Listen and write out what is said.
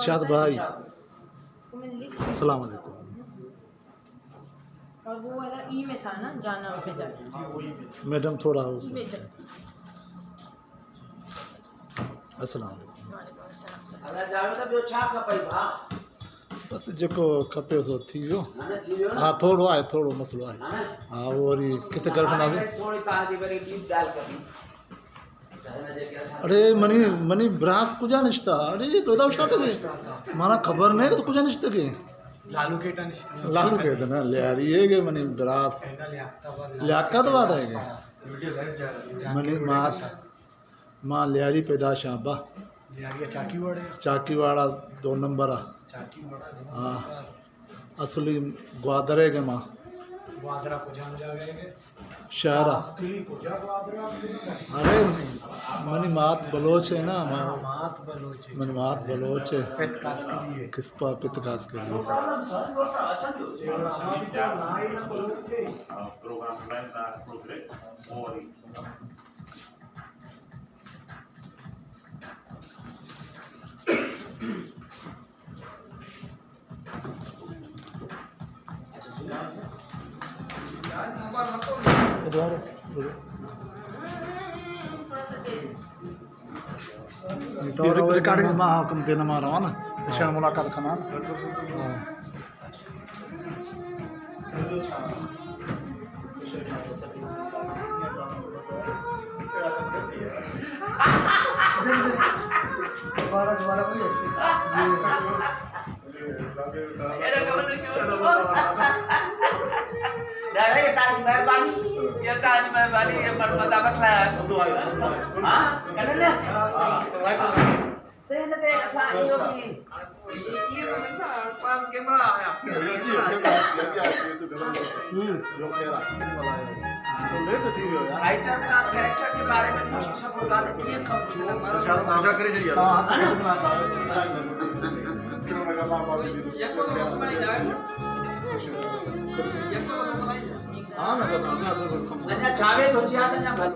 शाद भाई सलाम अलैकुम। और वो वाला ई में था ना, जाना पे जाना मैडम थोड़ा ई में चल। अस्सलाम वालेकुम। वालेकुम अस्सलाम। अगर जावे तो ॿियो छा खपई भाउ? बस जेको खपे सो थी वियो। हाणे थी वियो न? हाँ थोड़ो आहे, थोड़ो मसलो आहे। हाणे हाँ वो वरी किथे कर रखंदासीं। थोड़ी तव्हांजी वरी ॿी ॻाल्हि कबी। त हिन जेके असां अरे मनी मनी ब्रास कुजा निश्ता। अरे तो एदा उस्ताद के माना खबर नहीं तो कुजा निश्ता के लालू केटा निश्चित लालू कहते ना लियारी है के मनी ब्रास लियाकत बात है के मनी मात मां लियारी पैदाश आबा लिया चाकी वाड़े चाकीवाड़ा 2 नंबर आ। चाकी वाड़ा हाँ असली ग्वादरे के मां वादरा को जान जाएंगे शहर आ। असली को जा वादरा अरे मनी मात बलोच है ना मात बलोच मनी मात बलोच है पेट कास के लिए किसपा पितकास के लिए program plans are progress or इधर रिकॉर्डिंग में हुक्म देना मारा ना निशान मुलाकात खाना दादा ये तारी मेहरबानी ये मजा बठलाया हां कने सही न ते असां इहो भी ये तो ना पास कैमरा आया राइटर का कैरेक्टर के बारे में कुछ सब बता दे ये कब पूजा करे जाइए ये को बनाई जाए ये को बनाई जाए हां ना जावेद हो जिया